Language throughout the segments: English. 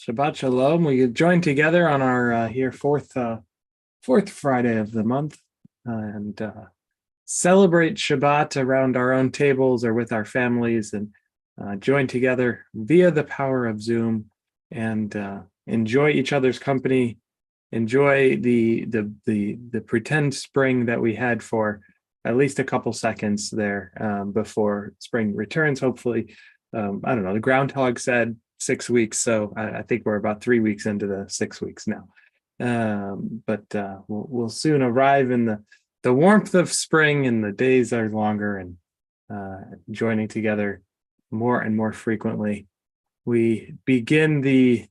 Shabbat Shalom. We join together on our here fourth Friday of the month and celebrate Shabbat around our own tables or with our families, and join together via the power of Zoom and enjoy each other's company. Enjoy the pretend spring that we had for at least a couple seconds there before spring returns. Hopefully, I don't know. The groundhog said 6 weeks, so I think we're about 3 weeks into the 6 weeks now. But we'll soon arrive in the warmth of spring, and the days are longer, and joining together more and more frequently. We begin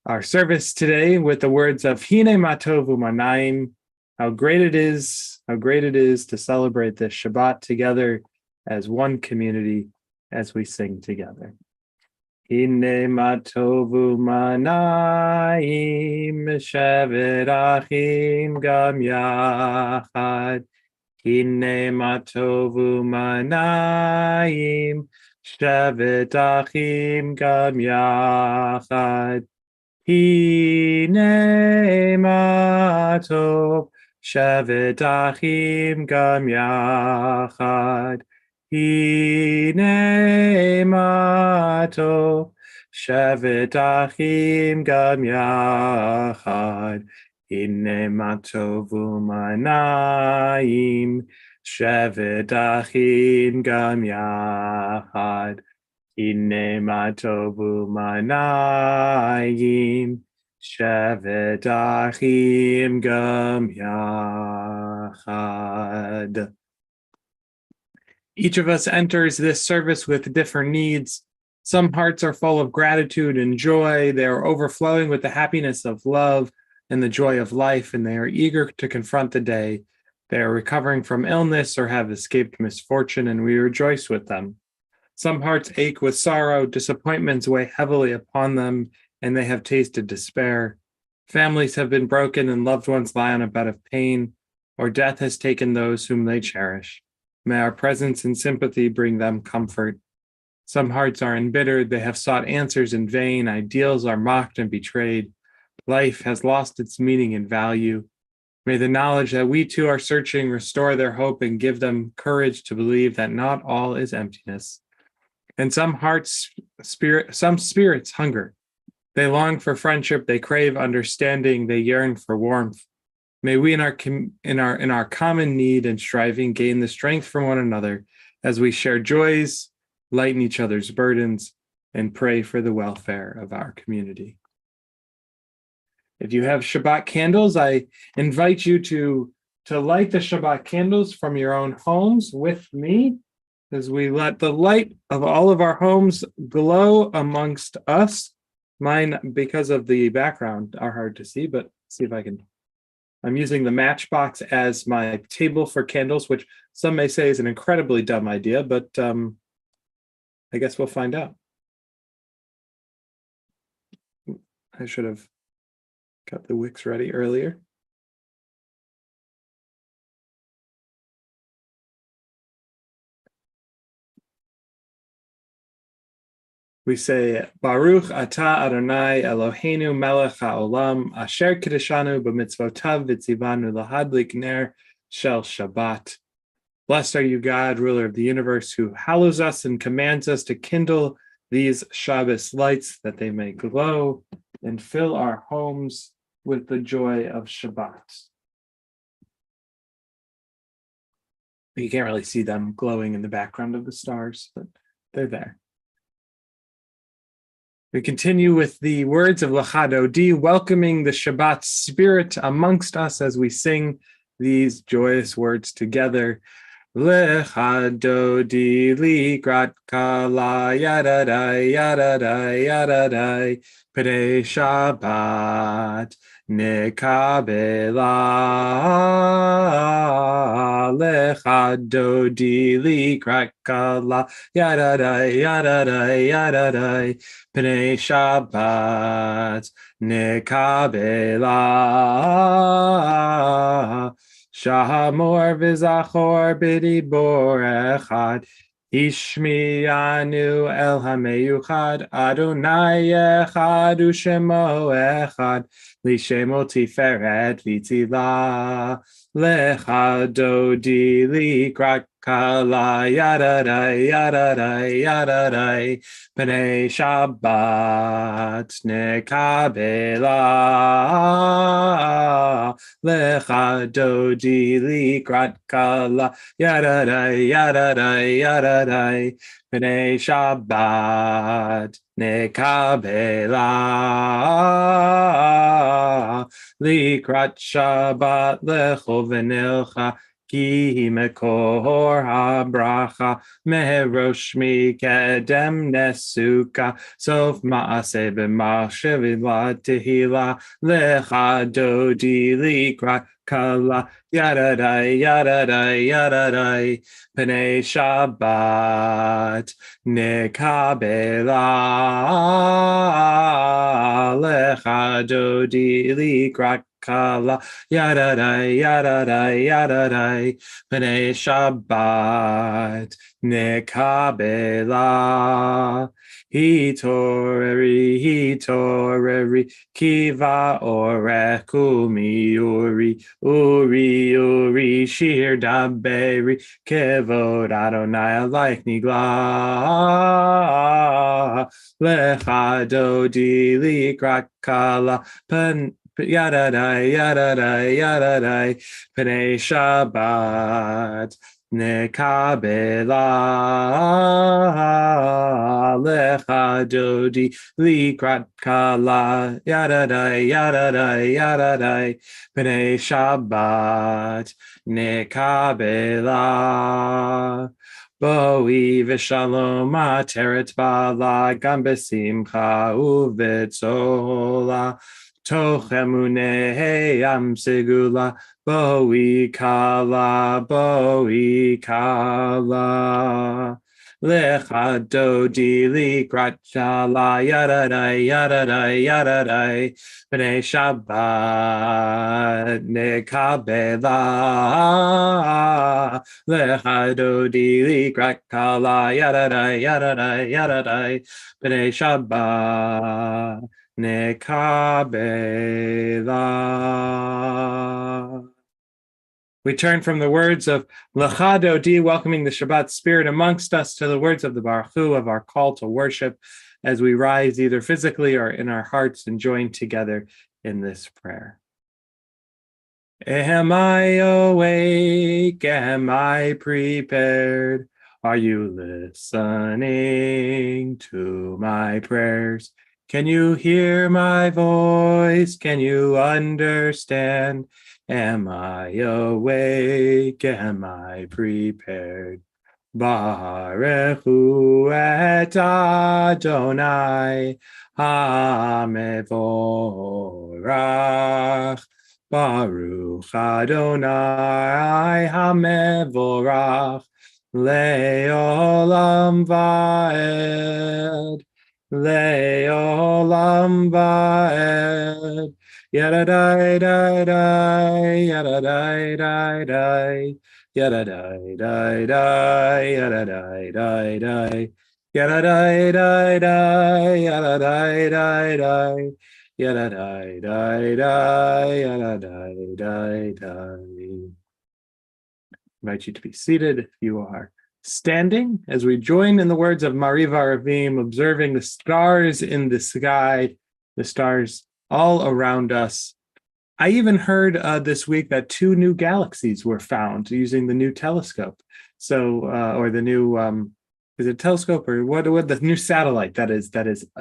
our service today with the words of Hine Matov U'Manayim. How great it is to celebrate this Shabbat together as one community as we sing together. Hine Matov U'Manayim Shevet Achim Gam Yachad. Hine Matov U'Manayim Shevet Achim Gam Yachad. Hine Matov Shevet Achim Gam Yachad. Hine Matov Shevet Achim Gam Yachad. Hine Matov U'Manayim Shevet Achim Gam Yachad. Hine Matov U'Manayim Shevet Achim Gam Yachad. Each of us enters this service with different needs. Some hearts are full of gratitude and joy. They are overflowing with the happiness of love and the joy of life, and they are eager to confront the day. They are recovering from illness or have escaped misfortune, and we rejoice with them. Some hearts ache with sorrow, disappointments weigh heavily upon them, and they have tasted despair. Families have been broken and loved ones lie on a bed of pain, or death has taken those whom they cherish. May our presence and sympathy bring them comfort. Some hearts are embittered, they have sought answers in vain, ideals are mocked and betrayed. Life has lost its meaning and value. May the knowledge that we too are searching restore their hope and give them courage to believe that not all is emptiness. And some spirits hunger. They long for friendship, they crave understanding, they yearn for warmth. May we in our common need and striving gain the strength from one another as we share joys, lighten each other's burdens, and pray for the welfare of our community. If you have Shabbat candles, I invite you to light the Shabbat candles from your own homes with me, as we let the light of all of our homes glow amongst us. Mine, because of the background, are hard to see, but see if I can. I'm using the matchbox as my table for candles, which some may say is an incredibly dumb idea, but I guess we'll find out. I should have got the wicks ready earlier. We say, Baruch Atah Adonai Eloheinu melech haolam, asher kiddushanu b'mitzvotav v'tzivanu lahadlik ner shel Shabbat. Blessed are you, God, ruler of the universe, who hallows us and commands us to kindle these Shabbos lights that they may glow and fill our homes with the joy of Shabbat. You can't really see them glowing in the background of the stars, but they're there. We continue with the words of L'cha Dodi, welcoming the Shabbat spirit amongst us as we sing these joyous words together. L'cha Dodi likrat kala yadadai yadadai yadadai p'nei Shabbat nekabela. L'cha Dodi likrat kala yadadai yadadai yadadai p'nei Shabbat nekabela. Shahamor v'zachor b'dibor echad Ishmi'anu el hameyuchad, Adonai echad u'shemo echad, Lishemo tiferet v'tzilah, Lecha dodi likrat kala, Yadadai, Yadadai, Yadadai, Pnei Shabbat nekabela, Lecha dodi likrat kala, Yadadai, Yadadai, Yadadai, Pnei Shabbat nekabela, Likrat Shabbat lecho v'nilcha, Ki mekor habracha, Meherosh mikedem nesuka, Sof ma'aseh b'machshav tehila, Lecha dodi likrat kala, Yadadai, Yadadai, Yadadai, Pnei Shabbat nekabela, Lecha dodi likrat kala, Yadadai, Yadadai, Yadadai, Pnei Shabbat nekabela. Hitoreri, kiva oreku miuri, uri, shir daberi, kevod Adonai like nigla, lecha dodi likrat kala, yadadai, yadadai, yadadai, pnei Shabbat nekabela, lecha dodi likrat kala, yadadai, yadadai, yadadai, pnei Shabbat nekabela. Boi v'shalom ateret bala, gam besimcha uvetzola, toch emunei am segula, boi kala, Lecha dodi likrat shala, yadadai, yadadai, yadadai, Pnei Shabbat nekabela, Lecha dodi likrat kala, yadadai, yadadai, yadadai, Pnei Shabbat nekabela. We turn from the words of Lecha Dodi, welcoming the Shabbat spirit amongst us, to the words of the Baruch Hu, of our call to worship, as we rise either physically or in our hearts and join together in this prayer. Am I awake? Am I prepared? Are you listening to my prayers? Can you hear my voice? Can you understand? Am I awake? Am I prepared? Baruch Hu et Adonai HaMevorach. Baruch Adonai HaMevorach Le'olam Va'ed. Le'olam Va'ed. Yadadai, dai, dai, yadadai, dai, dai, yadadai, dai, dai, yadadai, dai, dai, yadadai, dai, dai, yadadai, dai, dai, yadadai, dai, dai, yadadai, dai, dai. I invite you to be seated if you are standing as we join in the words of Mariv Aravim, observing the stars in the sky, the stars all around us. I even heard this week that 2 new galaxies were found using the new telescope. So, or the new, is it telescope or what the new satellite that is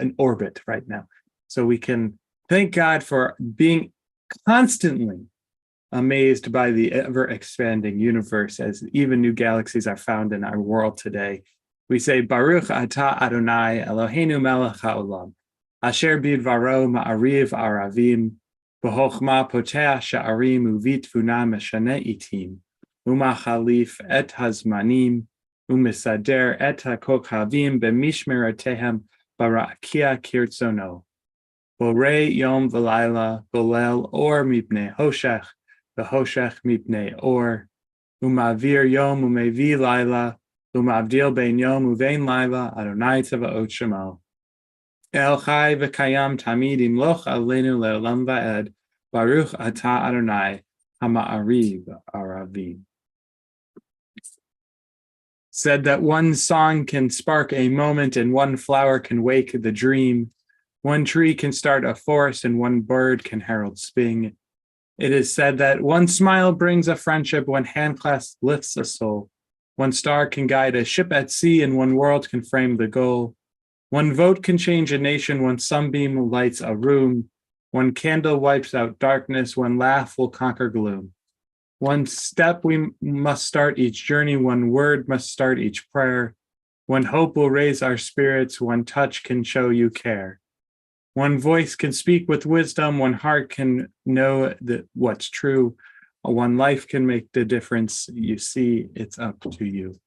in orbit right now. So we can thank God for being constantly amazed by the ever-expanding universe as even new galaxies are found in our world today. We say, Baruch atah Adonai Eloheinu melech haolam, asher bidvaro ma'ariv aravim, b'chochma poteach sha'arim uvitvuna meshane itim, umachalif et hazmanim, umisader et hakokhavim b'mishmeratehem barakia kirtzono. Borei yom v'layla, bolel or mipnei hoshech, v'hoshech mipnei or, umavir yom umevi layla, Umavdil bein yom uvein laila, Adonai tzavaot shemo. El chai v'kayam tamid imloch aleinu le'olam va'ed, Baruch atah Adonai, hama'ariv aravim. Said that one song can spark a moment and one flower can wake the dream. One tree can start a forest and one bird can herald spring. It is said that one smile brings a friendship, one handclasp lifts a soul. One star can guide a ship at sea and one world can frame the goal. One vote can change a nation, one sunbeam lights a room. One candle wipes out darkness, one laugh will conquer gloom. One step we must start each journey, one word must start each prayer. One hope will raise our spirits, one touch can show you care. One voice can speak with wisdom, one heart can know what's true. One life can make the difference. You see, it's up to you.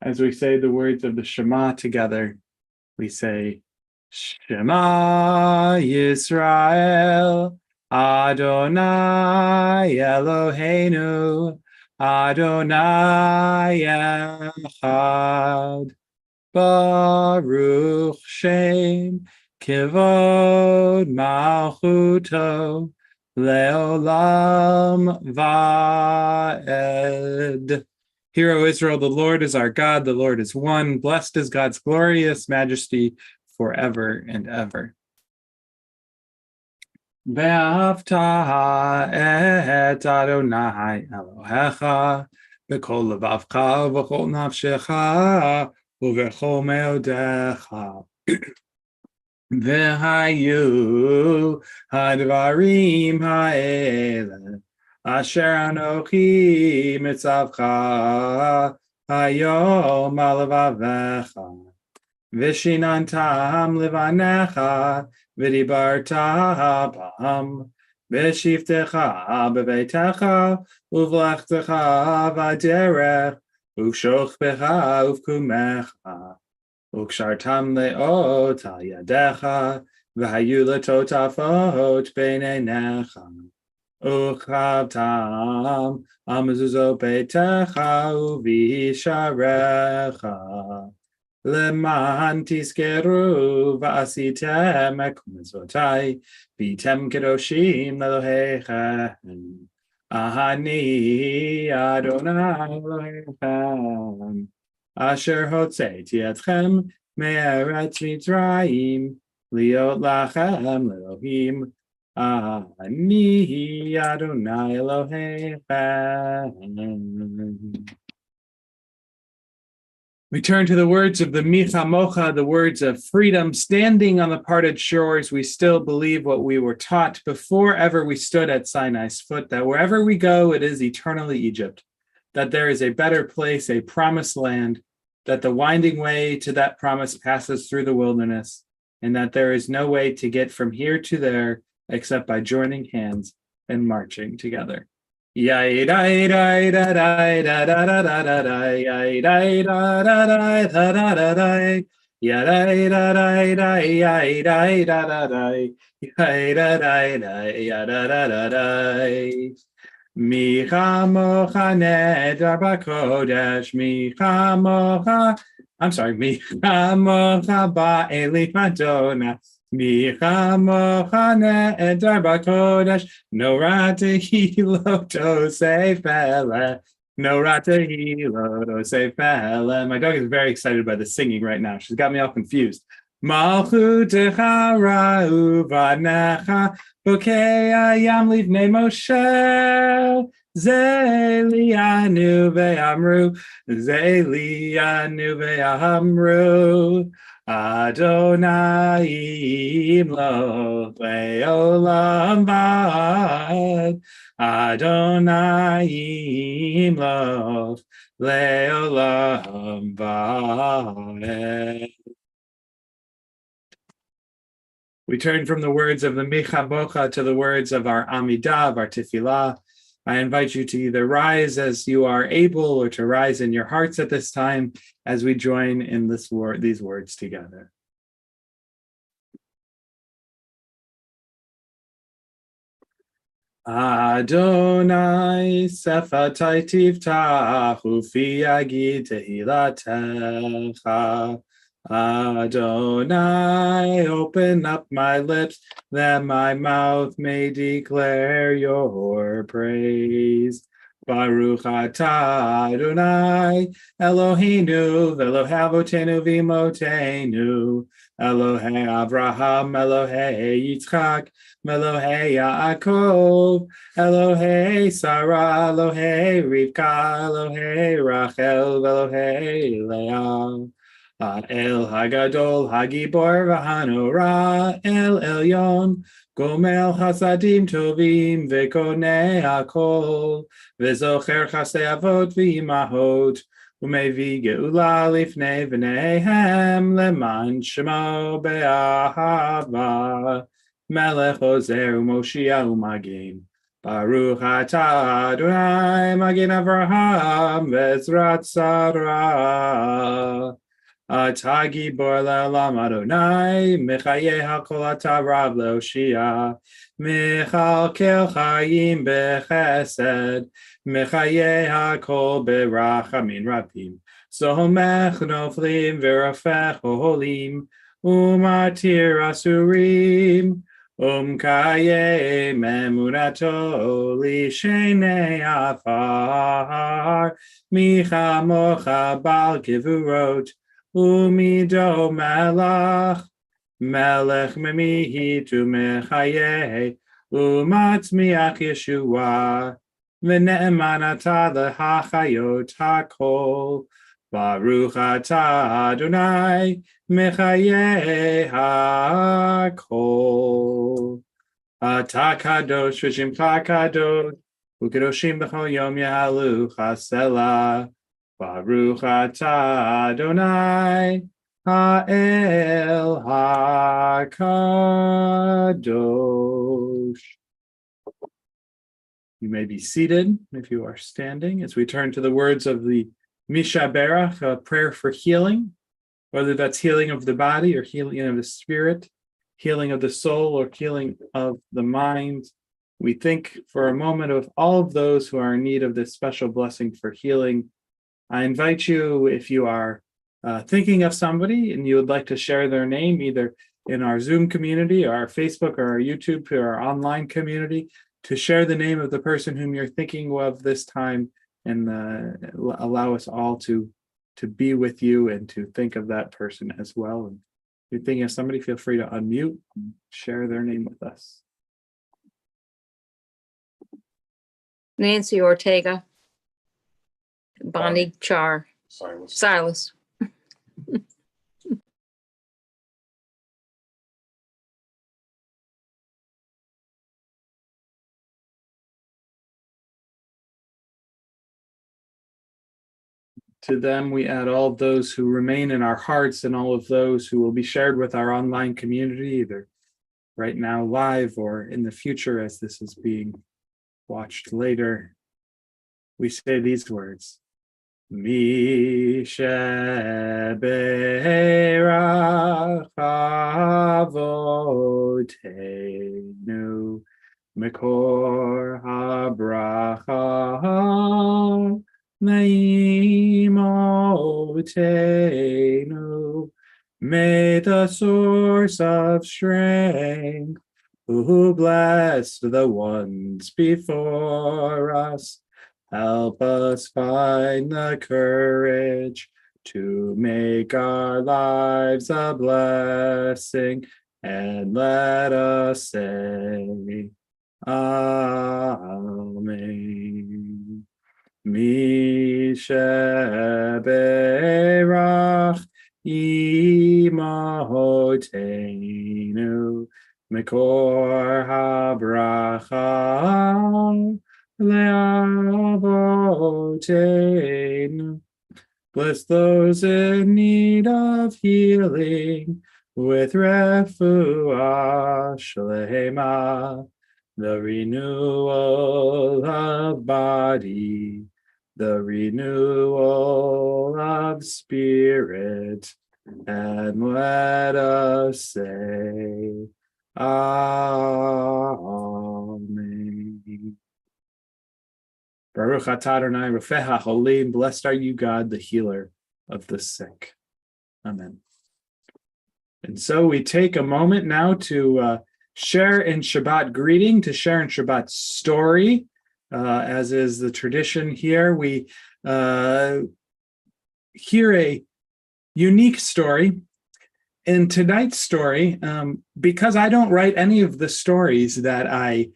As we say the words of the Shema together, we say, Shema Yisrael, Adonai Eloheinu, Adonai Echad, Baruch Shem, Kivod Malchuto, Leolam Vaed. Hear, O Israel, the Lord is our God, the Lord is one. Blessed is God's glorious majesty forever and ever. Ve'afta et Adonai Elohecha b'kol levavcha v'chol nafshecha u'v'chol meodecha. Ve'hayu hadvarim ha'ele asher anochi mitzavcha hayom alavavecha vishinantam livanecha v'dibarta bam v'shiftecha bebeitecha uv'lechtecha v'derech u'shochbecha uv'kumecha ukshartam le'ot al yadecha v'hayu letotafot b'neinecha uchavtam amazuzo beitecha u'visharecha leman tiskeru v'asitem ek mitzvotai v'tem kedoshim lelohechem ahani Adonai Elohechem Asher hotzeiti etchem me'eretz Mitzrayim liot lachem Elohim ani Adonai Elohechem. We turn to the words of the Micha Mocha, the words of freedom. Standing on the parted shores, we still believe what we were taught before ever we stood at Sinai's foot, that wherever we go, it is eternally Egypt, that there is a better place, a promised land, that the winding way to that promise passes through the wilderness, and that there is no way to get from here to there except by joining hands and marching together. Yay da da da da da da da da da da yay da da da da da da da da ya da da da da yay da da da da yay da da da ya da da da da Micha mocha nedar b'kodesh Micha mocha Micha mocha ba'elit Madonna Micha mocha nedar b'kodesh no ratahilo to say pele no ratahilo to say pele. My dog is very excited by the singing right now. She's got me all confused. Malchutecha ra'u v'necha bokei ayam livnei Moshe Zelianu ve'amru Adonai imloch le'olam va'ad Adonai imloch le'olam va'ad. We turn from the words of the Micha Mocha to the words of our Amidah, of our Tefillah. I invite you to either rise as you are able or to rise in your hearts at this time as we join in these words together. Adonai sefatai tiftach ufi yagid tehilatecha. Adonai, open up my lips that my mouth may declare your praise. Baruch atah Adonai Eloheinu v'Elohei avotenu v'imotenu Elohei Avraham Elohei Yitzchak Elohei Yaakov Elohei Sarah Elohei Rivka Elohei Rachel Elohei Leah El Hagadol Hagibor V'Hanora El Elyon Gomel Chasadim Tovim V'Konei Hakol V'Zocher Chasei Avot V'Imahot Umevi Geula Lifnei V'Neihem Leman Shemo Be'ahava Melech Ozer U'Moshia U'Magin Baruch atah Adonai Magin Avraham V'Ezrat Sarah Atah Gibor Le'olam Adonai Mechaye HaKol Atah Rav Le'Oshia Mechalkel Chayim B'Chesed Mechaye HaKol B'Rachamin Rabim Somech Noflim V'Rafech Oholim Umatir Asurim Kaye Memunato Lishenei Afar Micha Mocha Bal Kivurot Umido Melach Melech Memihitu Mechaye Umatzmiach Yeshua V'ne'emanata L'Hachayot HaKol Baruch atah Adonai Mechaye HaKol Atah Kadosh V'Shimcha Kadosh U'Kadoshim B'chol Yom Yahalu Chasela Baruch atah Adonai Ha'el HaKadosh. You may be seated if you are standing as we turn to the words of the Mishaberach, a prayer for healing, whether that's healing of the body or healing of the spirit, healing of the soul or healing of the mind. We think for a moment of all of those who are in need of this special blessing for healing. I invite you, if you are thinking of somebody and you would like to share their name, either in our Zoom community, or our Facebook, or our YouTube, or our online community, to share the name of the person whom you're thinking of this time, and allow us all to be with you and to think of that person as well. And if you're thinking of somebody, feel free to unmute and share their name with us. Nancy Ortega, Bonnie Char, Silas. To them, we add all of those who remain in our hearts and all of those who will be shared with our online community, either right now live or in the future as this is being watched later. We say these words. Mi shebe'erach avotenu Mekor habracha Meimotenu. May the source of strength, who blessed the ones before us, help us find the courage to make our lives a blessing, and let us say, Amen. Mi shebe'erach imahotenu Mekor habracha le'avotenu. Bless those in need of healing with refuah shlema, the renewal of body, the renewal of spirit, and let us say, Amen. Baruch atah Adonai Rofeh HaCholim. Blessed are you, God, the healer of the sick. Amen. And so we take a moment now to share in Shabbat greeting, to share in Shabbat story, as is the tradition here. We hear a unique story. In tonight's story, because I don't write any of the stories that I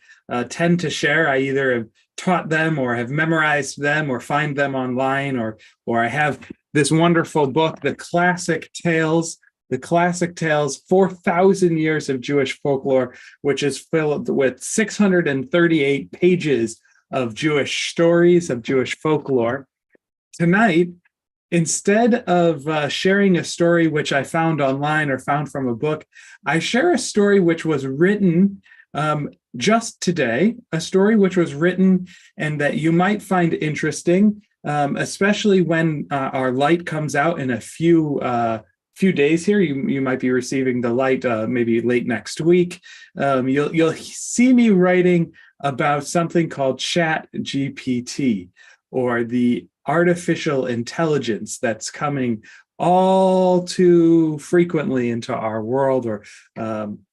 tend to share, I either have taught them or have memorized them or find them online, or I have this wonderful book, The Classic Tales, 4,000 years of Jewish folklore, which is filled with 638 pages of Jewish stories, of Jewish folklore. Tonight, instead of sharing a story which I found online or found from a book, I share a story which was written just today, a story which was written and that you might find interesting, especially when our light comes out in a few days here. You might be receiving the light maybe late next week. You'll see me writing about something called Chat GPT, or the artificial intelligence that's coming all too frequently into our world, or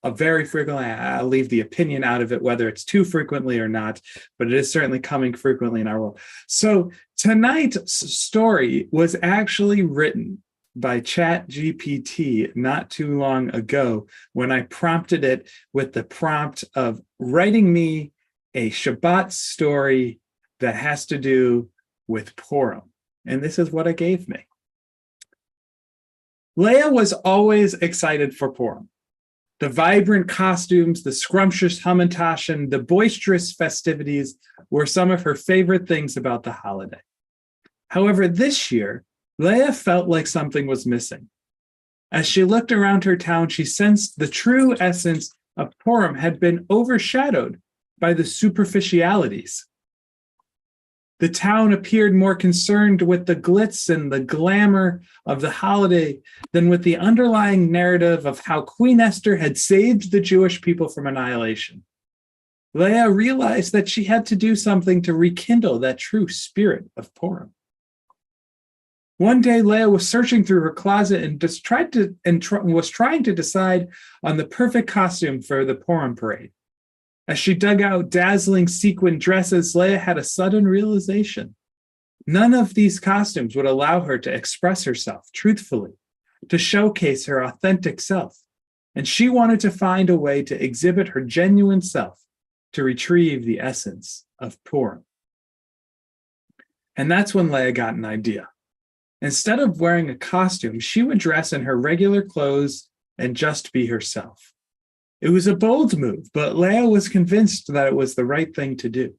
very frequently. I'll leave the opinion out of it, whether it's too frequently or not, but it is certainly coming frequently in our world. So tonight's story was actually written by Chat GPT not too long ago, when I prompted it with the prompt of writing me a Shabbat story that has to do with Purim. And this is what it gave me. Leah was always excited for Purim. The vibrant costumes, the scrumptious hamantaschen, the boisterous festivities were some of her favorite things about the holiday. However, this year, Leah felt like something was missing. As she looked around her town, she sensed the true essence of Purim had been overshadowed by the superficialities. The town appeared more concerned with the glitz and the glamour of the holiday than with the underlying narrative of how Queen Esther had saved the Jewish people from annihilation. Leah realized that she had to do something to rekindle that true spirit of Purim. One day, Leah was searching through her closet and was trying to decide on the perfect costume for the Purim parade. As she dug out dazzling sequin dresses, Leah had a sudden realization. None of these costumes would allow her to express herself truthfully, to showcase her authentic self, and she wanted to find a way to exhibit her genuine self, to retrieve the essence of Purim. And that's when Leah got an idea. Instead of wearing a costume, she would dress in her regular clothes and just be herself. It was a bold move, but Leah was convinced that it was the right thing to do.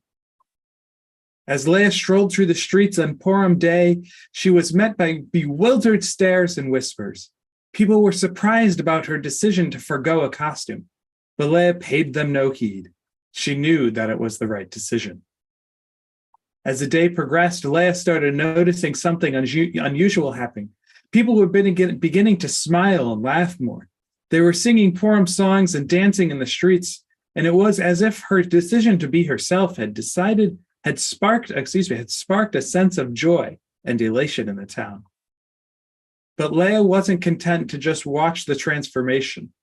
As Leah strolled through the streets on Purim Day, she was met by bewildered stares and whispers. People were surprised about her decision to forgo a costume, but Leah paid them no heed. She knew that it was the right decision. As the day progressed, Leah started noticing something unusual happening. People were beginning to smile and laugh more. They were singing Purim songs and dancing in the streets, and it was as if her decision to be herself had sparked a sense of joy and elation in the town. But Leah wasn't content to just watch the transformation.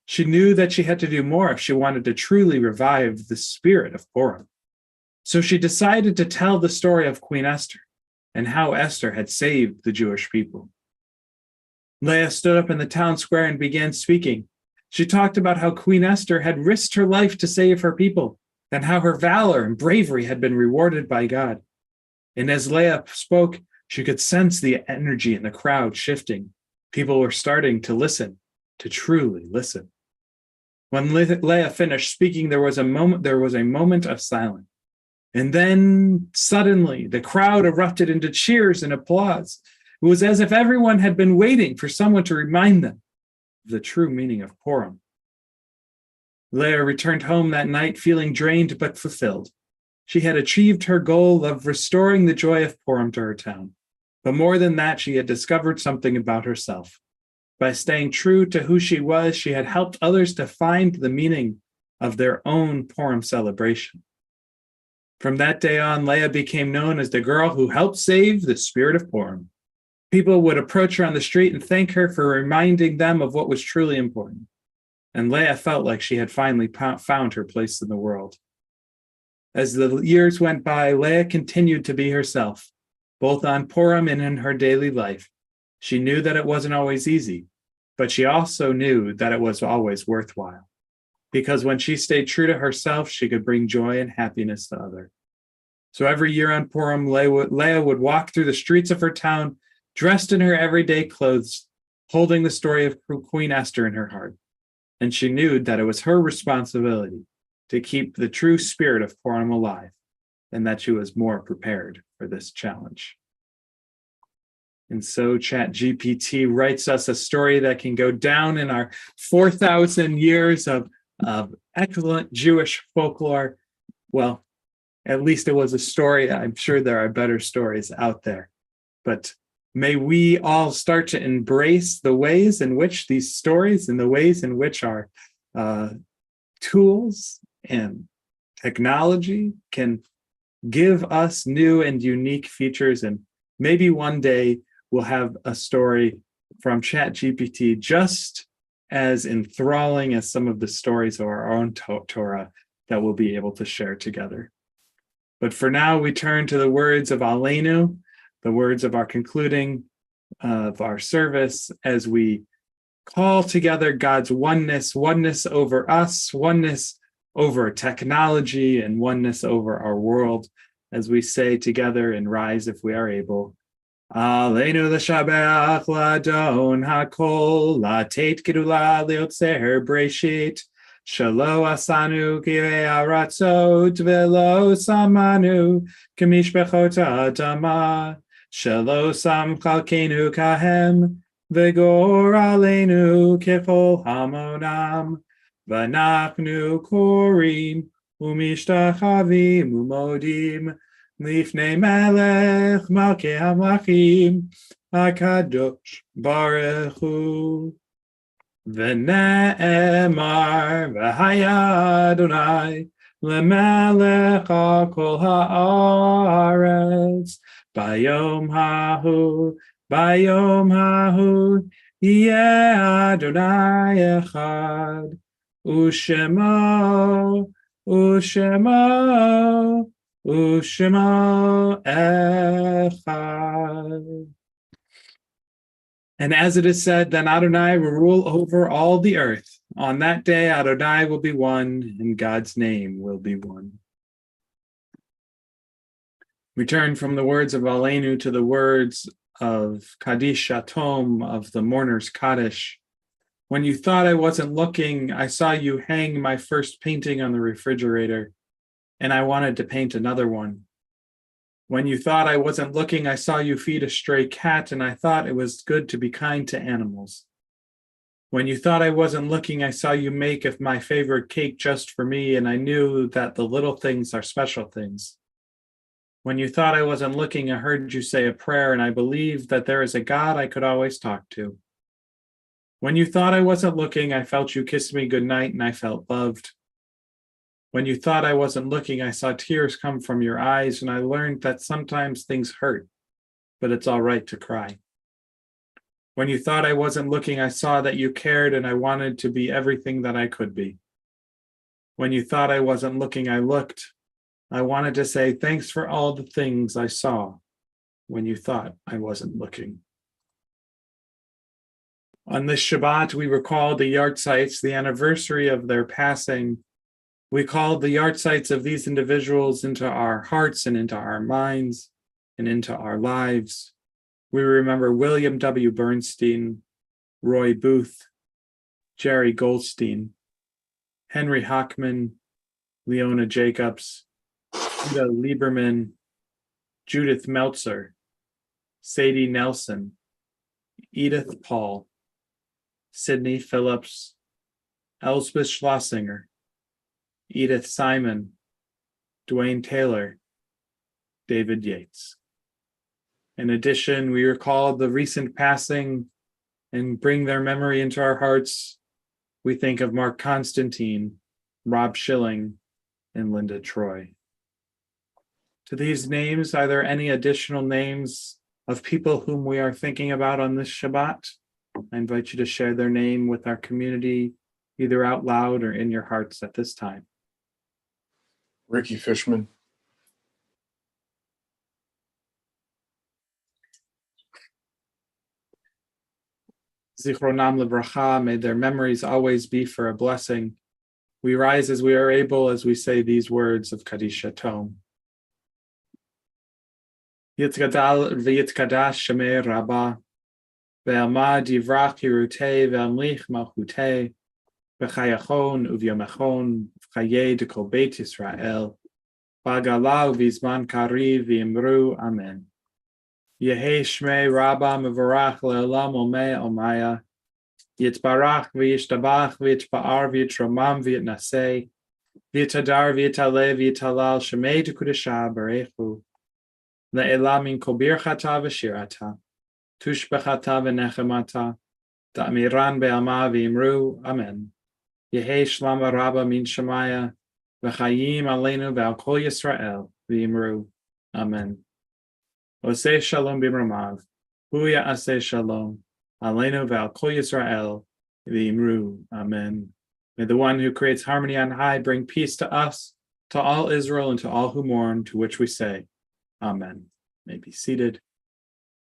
She knew that she had to do more if she wanted to truly revive the spirit of Purim. So she decided to tell the story of Queen Esther and how Esther had saved the Jewish people. Leah stood up in the town square and began speaking. She talked about how Queen Esther had risked her life to save her people, and how her valor and bravery had been rewarded by God. And as Leah spoke, she could sense the energy in the crowd shifting. People were starting to listen, to truly listen. When Leah finished speaking, there was a moment of silence. And then suddenly the crowd erupted into cheers and applause. It was as if everyone had been waiting for someone to remind them of the true meaning of Purim. Leah returned home that night feeling drained but fulfilled. She had achieved her goal of restoring the joy of Purim to her town. But more than that, she had discovered something about herself. By staying true to who she was, she had helped others to find the meaning of their own Purim celebration. From that day on, Leah became known as the girl who helped save the spirit of Purim. People would approach her on the street and thank her for reminding them of what was truly important. And Leah felt like she had finally found her place in the world. As the years went by, Leah continued to be herself, both on Purim and in her daily life. She knew that it wasn't always easy, but she also knew that it was always worthwhile. Because when she stayed true to herself, she could bring joy and happiness to others. So every year on Purim, Leah would walk through the streets of her town, dressed in her everyday clothes, holding the story of Queen Esther in her heart. And she knew that it was her responsibility to keep the true spirit of Purim alive, and that she was more prepared for this challenge. And so ChatGPT writes us a story that can go down in our 4,000 years of excellent Jewish folklore. Well, at least it was a story. I'm sure there are better stories out there. But may we all start to embrace the ways in which these stories and the ways in which our tools and technology can give us new and unique features. And maybe one day we'll have a story from ChatGPT just as enthralling as some of the stories of our own Torah that we'll be able to share together. But for now, we turn to the words of Aleinu, the words of our concluding of our service, as we call together God's oneness over us, oneness over technology, and oneness over our world, as we say together and rise if we are able. Aleinu l'shabeach l'adon hakol, latet gedula liotzer breshit, shelo asanu kirei aratzot velo samanu k'mishpechot ha'adama, shelo sam chalkenu kahem, v'gor aleinu kechol hamonam, v'nachnu korim umishtachavim umodim lifnei melech malkei hamlachim hakadosh baruch hu. V'ne'emar v'haya Adonai lemelech al kol haaretz bayom hahu yeh Adonai echad u'shemo echad. And as it is said, then Adonai will rule over all the earth. On that day, Adonai will be one, and God's name will be one. We turn from the words of Aleinu to the words of Kaddish Atom, of the mourner's Kaddish. When you thought I wasn't looking, I saw you hang my first painting on the refrigerator, and I wanted to paint another one. When you thought I wasn't looking, I saw you feed a stray cat, and I thought it was good to be kind to animals. When you thought I wasn't looking, I saw you make my favorite cake just for me, and I knew that the little things are special things. When you thought I wasn't looking, I heard you say a prayer, and I believed that there is a God I could always talk to. When you thought I wasn't looking, I felt you kiss me goodnight, and I felt loved. When you thought I wasn't looking, I saw tears come from your eyes, and I learned that sometimes things hurt, but it's all right to cry. When you thought I wasn't looking, I saw that you cared, and I wanted to be everything that I could be. When you thought I wasn't looking, I looked. I wanted to say thanks for all the things I saw when you thought I wasn't looking. On this Shabbat, we recall the yahrzeits, the anniversary of their passing. We call the yahrzeits of these individuals into our hearts and into our minds and into our lives. We remember William W. Bernstein, Roy Booth, Jerry Goldstein, Henry Hockman, Leona Jacobs, Ida Lieberman, Judith Meltzer, Sadie Nelson, Edith Paul, Sidney Phillips, Elspeth Schlossinger, Edith Simon, Dwayne Taylor, David Yates. In addition, we recall the recent passing and bring their memory into our hearts, we think of Mark Constantine, Rob Schilling, and Linda Troy. To these names, are there any additional names of people whom we are thinking about on this Shabbat? I invite you to share their name with our community, either out loud or in your hearts at this time. Ricky Fishman. Zichronam lebracha, may their memories always be for a blessing. We rise as we are able as we say these words of Kaddish Tom. Yitzgadal v'yitkadash shemei Rabbah, ve'amad yivrach hirutei ve'amlich malchutei, v'chayachon uvyomachon v'chayei dekol beit Yisrael, v'agala u'vizman kariv v'imru amen. Yehei shmei Rabbah mevorach le'olam omei omaya, Yitbarach v'yishtabach v'yitpa'ar v'yitramam v'yitnasei, v'yitadar v'yitaleh v'yitalal shemei dekudesha barechu, le'elah min kol birchata v'shirata, tushbechata v'nechemata, ta'amiran be'ama v'imru, amen. Yehei shlama Rabbah min shemaya, v'chayim aleinu ve'al kol Yisrael, v'imru, amen. Oseh shalom b'mramav, hu ya'aseh shalom, aleinu ve'al kol Yisrael, v'imru, amen. May the one who creates harmony on high bring peace to us, to all Israel, and to all who mourn, to which we say, amen. May be seated.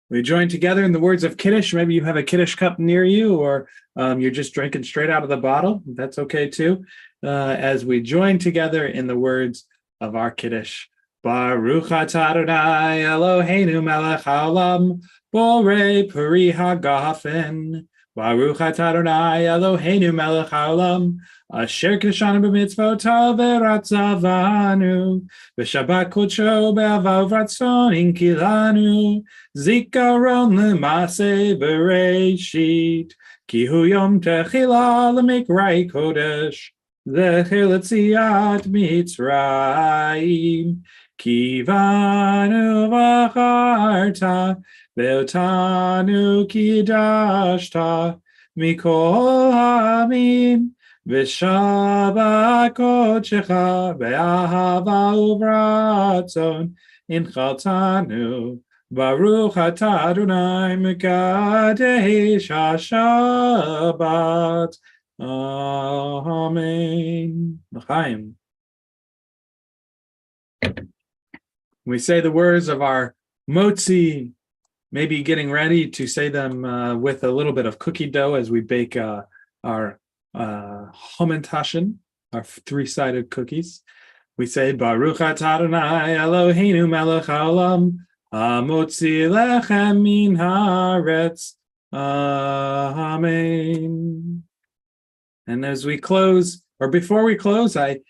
We join together in the words of Kiddush. Maybe you have a Kiddush cup near you, or you're just drinking straight out of the bottle. That's okay too. As we join together in the words of our Kiddush. Baruch atah Adonai Eloheinu melech haolam, borei peri hagafen. Baruch atah Adonai Eloheinu melech haolam, asher kiddushanu b'mitzvotav v'ratzavanu, v'shabbat kodsho be'ava uvratzon inkilanu, zikaron l'maseh bereishit, ki hu yom techila l'mikrai kodesh, zecher l'tziat mitzrayim, kivanu v'acharta, ve'otanu kidashta, mikol ha'amim, v'shabbat kodshecha, be'ahava uvratzon, inchaltanu, Baruch atah Adonai mekadesh ha-shabbat. Amen. L'chaim. We say the words of our motzi, maybe getting ready to say them with a little bit of cookie dough as we bake our hamantashen, our three-sided cookies. We say, Baruch atah Adonai Eloheinu melech haolam, hamotzi lechem min haaretz. Amen. And as we close, or before we close, I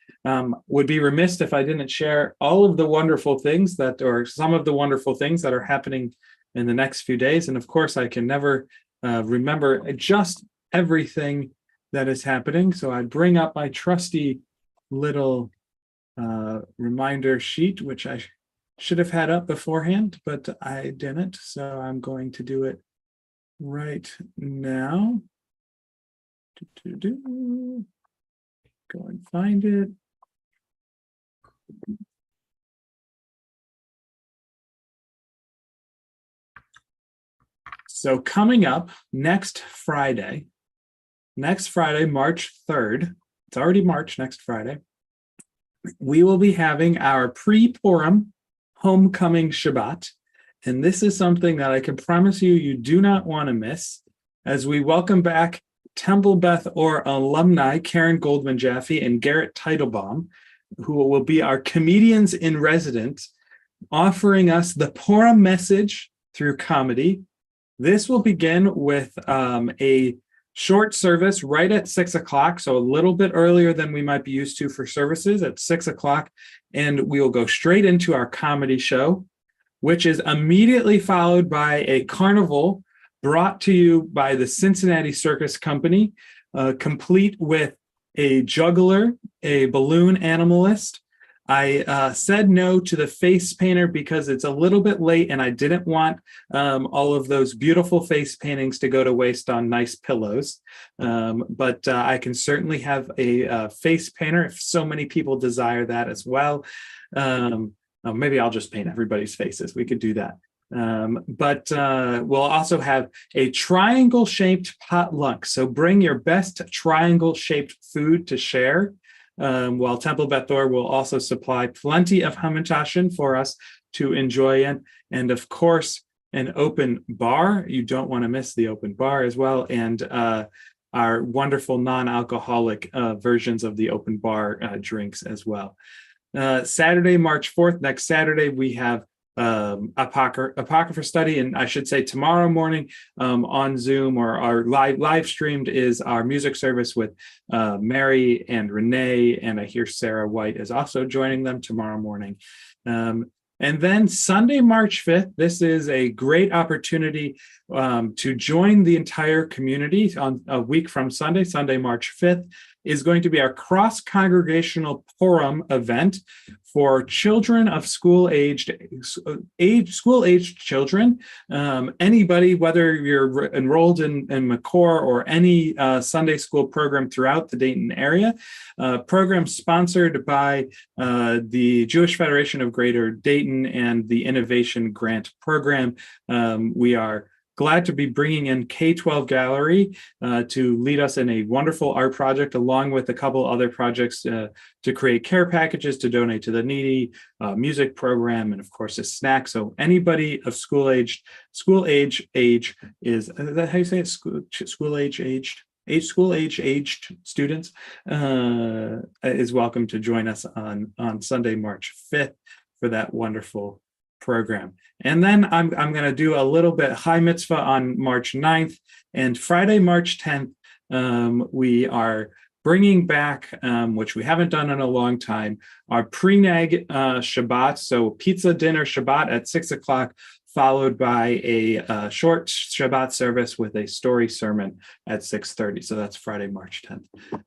would be remiss if I didn't share all of the wonderful things that, or some of the wonderful things that are happening in the next few days. And of course, I can never remember just everything that is happening. So I bring up my trusty little reminder sheet, which I should have had up beforehand, but I didn't. So I'm going to do it right now. Go and find it. So coming up next Friday, March 3rd, it's already March next Friday, we will be having our pre-Purim homecoming Shabbat. And this is something that I can promise you do not want to miss, as we welcome back Temple Beth Or alumni Karen Goldman Jaffe and Garrett Teitelbaum, who will be our comedians in residence, offering us the Purim message through comedy. This will begin with a short service right at 6 o'clock, so a little bit earlier than we might be used to for services at 6 o'clock, and we will go straight into our comedy show, which is immediately followed by a carnival brought to you by the Cincinnati Circus Company, complete with a juggler, a balloon animalist, I said no to the face painter because it's a little bit late and I didn't want all of those beautiful face paintings to go to waste on nice pillows. But I can certainly have a face painter if so many people desire that as well. Maybe I'll just paint everybody's faces. We could do that. But we'll also have a triangle-shaped potluck. So bring your best triangle-shaped food to share. While Temple Beth Or will also supply plenty of hamantashen for us to enjoy in. And of course, an open bar. You don't want to miss the open bar as well. And our wonderful non-alcoholic versions of the open bar drinks as well. Saturday, March 4th, next Saturday, we have Apocrypha study, and I should say tomorrow morning on Zoom or our live streamed is our music service with Mary and Renee, and I hear Sarah White is also joining them tomorrow morning. And then Sunday, March 5th, this is a great opportunity to join the entire community on a week from Sunday, March 5th, is going to be our cross-congregational Purim event for children of school-aged children. Anybody, whether you're enrolled in McCore or any Sunday school program throughout the Dayton area, program sponsored by the Jewish Federation of Greater Dayton and the Innovation Grant Program. We are glad to be bringing in K-12 Gallery to lead us in a wonderful art project, along with a couple other projects to create care packages to donate to the needy, music program, and of course a snack. So anybody of school age is that how you say it? School age aged students is welcome to join us on Sunday, March 5th for that wonderful program. And then I'm going to do a little bit high mitzvah on March 9th, and Friday, March 10th, we are bringing back, which we haven't done in a long time, our pre-neg Shabbat, so pizza dinner Shabbat at 6 o'clock, followed by a short Shabbat service with a story sermon at 6:30. So that's Friday, March 10th.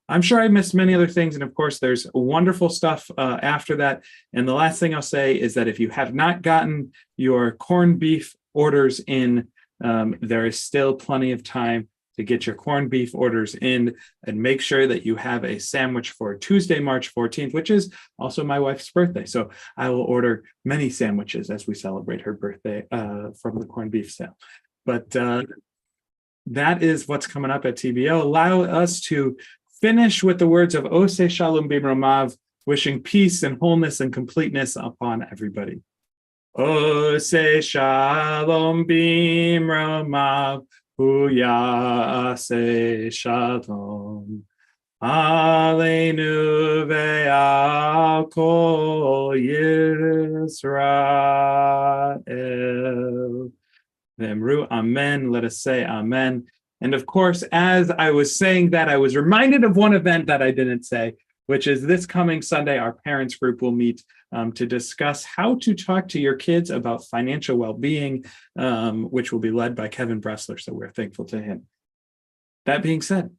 I'm sure I missed many other things. And of course, there's wonderful stuff after that. And the last thing I'll say is that if you have not gotten your corned beef orders in, there is still plenty of time to get your corned beef orders in, and make sure that you have a sandwich for Tuesday, March 14th, which is also my wife's birthday. So I will order many sandwiches as we celebrate her birthday from the corned beef sale. But that is what's coming up at TBO. Allow us to finish with the words of Oseh Shalom Bimromav, wishing peace and wholeness and completeness upon everybody. Oseh Shalom Bimromav, Hu Yaseh Shalom Aleinu ve'al kol Yisrael. V'emru Amen. Let us say Amen. And of course, as I was saying that, I was reminded of one event that I didn't say, which is this coming Sunday, our parents group will meet to discuss how to talk to your kids about financial well-being, which will be led by Kevin Bressler. So we're thankful to him. That being said,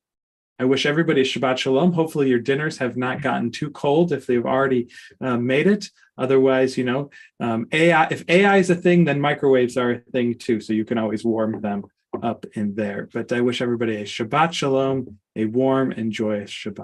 I wish everybody Shabbat Shalom. Hopefully your dinners have not gotten too cold if they've already made it. Otherwise, AI, if AI is a thing, then microwaves are a thing too. So you can always warm them up in there. But I wish everybody a Shabbat Shalom, a warm and joyous Shabbat.